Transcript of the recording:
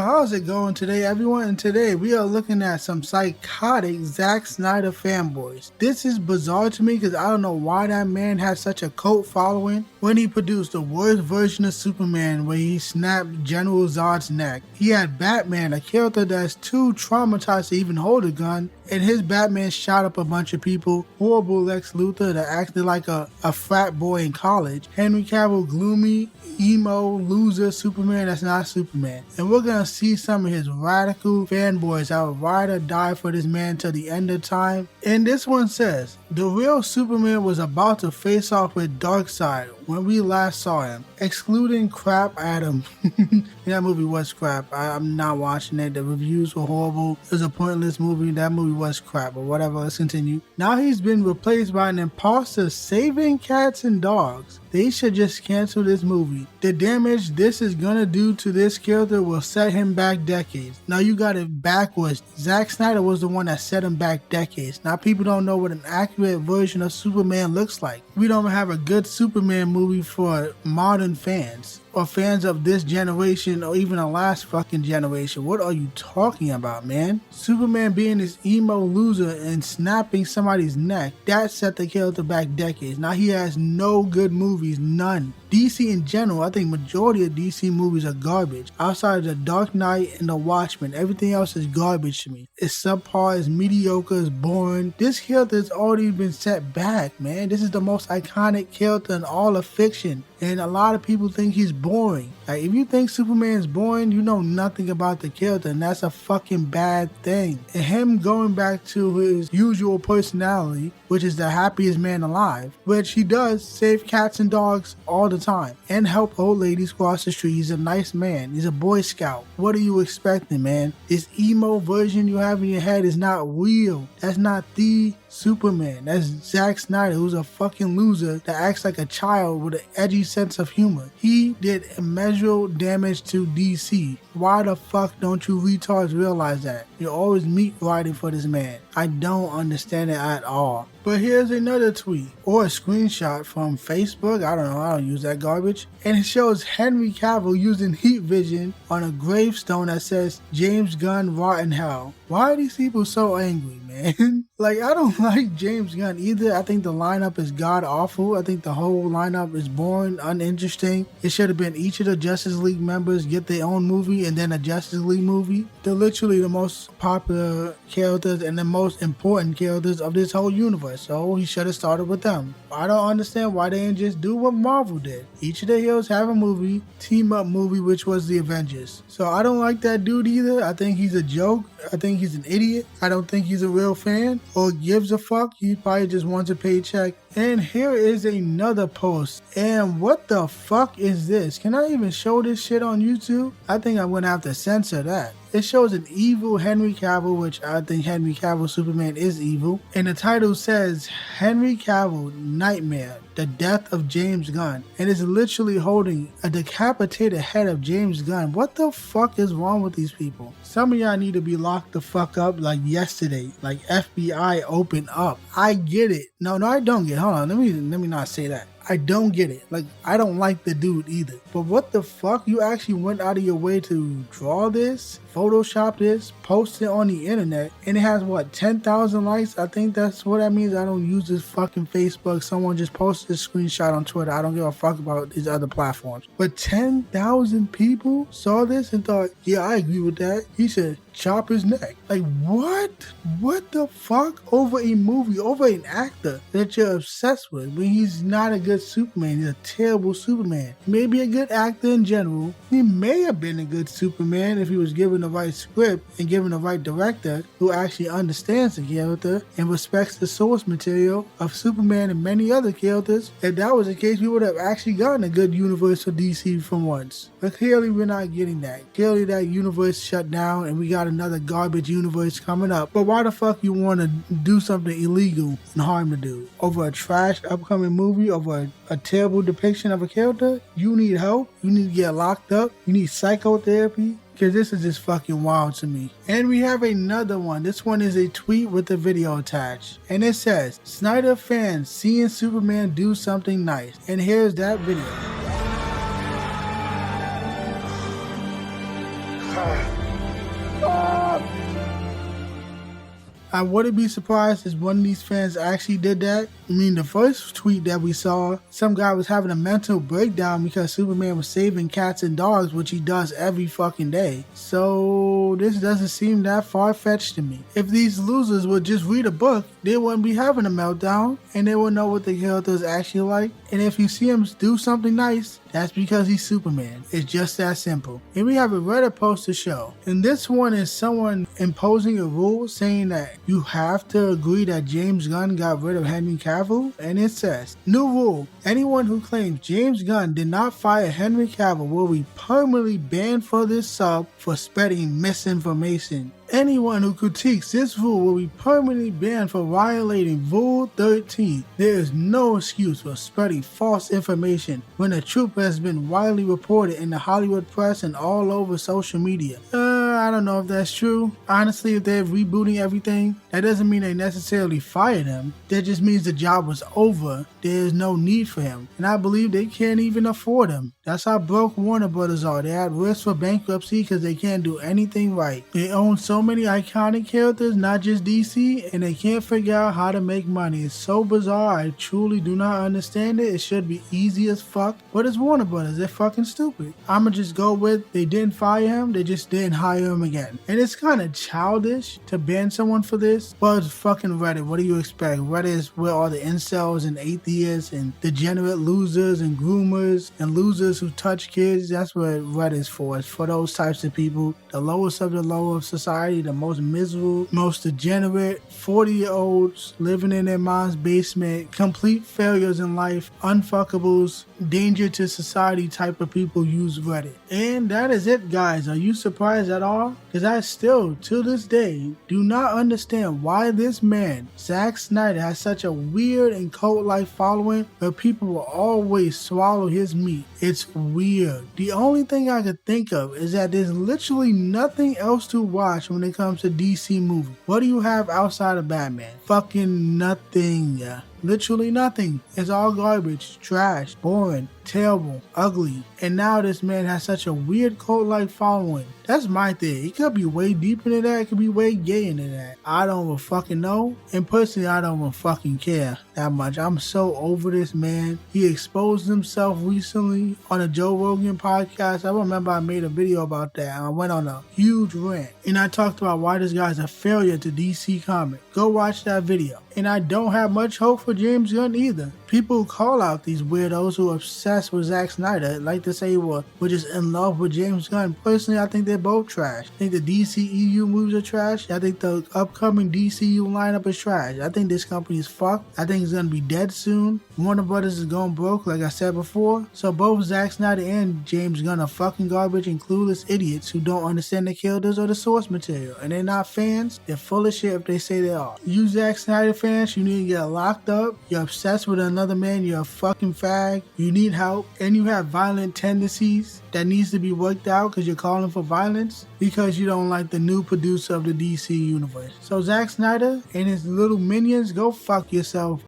How's it going today, everyone? And today we are looking at some psychotic Zack Snyder fanboys. This is bizarre to me because I don't know why that man has such a cult following when he produced the worst version of Superman where he snapped General Zod's neck. He had Batman, a character that's too traumatized to even hold a gun, and his Batman shot up a bunch of people. Horrible Lex Luthor that acted like a frat boy in college. Henry Cavill, gloomy, emo, loser Superman that's not Superman. And we're gonna see some of his radical fanboys that would ride or die for this man till the end of time. And this one says, the real Superman was about to face off with Darkseid when we last saw him, excluding Crap Adam. That movie was crap. I'm not watching it. The reviews were horrible. It was a pointless movie. That movie was crap, but whatever, let's continue. Now he's been replaced by an imposter saving cats and dogs. They should just cancel this movie. The damage this is gonna do to this character will set him back decades. Now you got it backwards. Zack Snyder was the one that set him back decades. Now people don't know what an accurate version of Superman looks like. We don't have a good Superman movie for modern fans, or fans of this generation, or even the last fucking generation. What are you talking about, man? Superman being this emo loser and snapping somebody's neck, that set the character back decades. Now he has no good movies, none. DC in general, I think majority of DC movies are garbage. Outside of The Dark Knight and The Watchmen, everything else is garbage to me. It's subpar, it's mediocre, it's boring. This character has already been set back, man. This is the most iconic character in all of fiction. And a lot of people think he's boring. Like, if you think Superman's boring, you know nothing about the character, and that's a fucking bad thing. And him going back to his usual personality, which is the happiest man alive, which he does save cats and dogs all the time and help old ladies cross the street. He's a nice man. He's a Boy Scout. What are you expecting, man? This emo version you have in your head is not real. That's not the Superman. That's Zack Snyder, who's a fucking loser that acts like a child with an edgy sense of humor. He did immeasurable damage to DC. Why the fuck don't you retards realize that? You're always meat riding for this man. I don't understand it at all. But here's another tweet or a screenshot from Facebook. I don't know, I don't use that garbage. And it shows Henry Cavill using heat vision on a gravestone that says James Gunn rot in hell. Why are these people so angry, man? Like, I don't like James Gunn either. I think the lineup is god awful. I think the whole lineup is boring, uninteresting. It should have been each of the Justice League members get their own movie and then a Justice League movie. They're literally the most popular characters and the most important characters of this whole universe. So he should have started with them. I don't understand why they didn't just do what Marvel did. Each of the heroes have a movie, team up movie, which was the Avengers. So I don't like that dude either. I think he's a joke. I think he's an idiot. I don't think he's a real fan or gives a fuck. He probably just wants a paycheck. And here is another post. And what the fuck is this? Can I even show this shit on YouTube? I think I'm gonna have to censor that. It shows an evil Henry Cavill, which I think Henry Cavill Superman is evil. And the title says, Henry Cavill Nightmare, the death of James Gunn. And it's literally holding a decapitated head of James Gunn. What the fuck is wrong with these people? Some of y'all need to be locked the fuck up like yesterday. Like FBI open up. I get it. No, I don't get it. Hold on, let me not say that. I don't get it. Like, I don't like the dude either. But what the fuck? You actually went out of your way to draw this, Photoshop this, post it on the internet, and it has what, 10,000 likes? I think that's what that means. I don't use this fucking Facebook. Someone just posted a screenshot on Twitter. I don't give a fuck about these other platforms. But 10,000 people saw this and thought, yeah, I agree with that. He should chop his neck. Like, what? What the fuck? Over a movie, over an actor that you're obsessed with when he's not a good Superman. He's a terrible Superman. He may be a good actor in general. He may have been a good Superman if he was given the right script and given the right director who actually understands the character and respects the source material of Superman and many other characters. If that was the case, we would have actually gotten a good universe for DC for once. But clearly we're not getting that. Clearly that universe shut down and we got another garbage universe coming up. But why the fuck you want to do something illegal and harm the dude? Over a trash upcoming movie, over a terrible depiction of a character? You need help? You need to get locked up? You need psychotherapy? Because this is just fucking wild to me. And we have another one. This one is a tweet with a video attached. And it says, Snyder fans seeing Superman do something nice. And here's that video. up. I wouldn't be surprised if one of these fans actually did that. I mean, the first tweet that we saw, some guy was having a mental breakdown because Superman was saving cats and dogs, which he does every fucking day. So this doesn't seem that far-fetched to me. If these losers would just read a book, they wouldn't be having a meltdown, and they would know what the character is actually like. And if you see him do something nice, that's because he's Superman. It's just that simple. And we have a Reddit post to show. And this one is someone imposing a rule saying that you have to agree that James Gunn got rid of Henry Cavill. And it says, new rule, anyone who claims James Gunn did not fire Henry Cavill will be permanently banned for this sub for spreading misinformation. Anyone who critiques this rule will be permanently banned for violating Rule 13. There is no excuse for spreading false information when the truth has been widely reported in the Hollywood press and all over social media. I don't know if that's true. Honestly, if they're rebooting everything, that doesn't mean they necessarily fired him. That just means the job was over. There's no need for him. And I believe they can't even afford him. That's how broke Warner Brothers are. They're at risk for bankruptcy because they can't do anything right. They own so many iconic characters, not just DC, and they can't figure out how to make money. It's so bizarre. I truly do not understand it. It should be easy as fuck, but it's Warner Brothers. They're fucking stupid. I'ma just go with they didn't fire him, they just didn't hire him again. And it's kind of childish to ban someone for this, but it's fucking Reddit. What do you expect? Reddit is where all the incels and atheists and degenerate losers and groomers and losers who touch kids, that's what Reddit is for. It's for those types of people, the lowest of the low of society, the most miserable, most degenerate 40-year-olds living in their mom's basement, complete failures in life, unfuckables, danger to society type of people use Reddit. And that is it, guys. Are you surprised at all? Because I still, to this day, do not understand why this man, Zack Snyder, has such a weird and cult-like following where people will always swallow his meat. It's weird. The only thing I could think of is that there's literally nothing else to watch when it comes to DC movies. What do you have outside of Batman? Fucking nothing. Literally nothing. It's all garbage, trash, boring, terrible, ugly. And now this man has such a weird cult-like following. That's my thing. It could be way deeper than that. It could be way gayer than that. I don't even fucking know. And personally, I don't even fucking care that much. I'm so over this man. He exposed himself recently on a Joe Rogan podcast. I remember I made a video about that. And I went on a huge rant. And I talked about why this guy's a failure to DC Comics. Go watch that video. And I don't have much hope for James Gunn either. People who call out these weirdos who are obsessed with Zack Snyder like to say we're just in love with James Gunn. Personally, I think they're both trash. I think the DCEU movies are trash. I think the upcoming DCU lineup is trash. I think this company is fucked. I think it's gonna be dead soon. Warner Brothers is going broke, like I said before. So both Zack Snyder and James Gunn are fucking garbage and clueless idiots who don't understand the characters or the source material. And they're not fans. They're full of shit if they say they are. You Zack Snyder fans, you need to get locked up. You're obsessed with another man. You're a fucking fag. You need help. And you have violent tendencies that needs to be worked out because you're calling for violence because you don't like the new producer of the DC universe. So Zack Snyder and his little minions, go fuck yourself.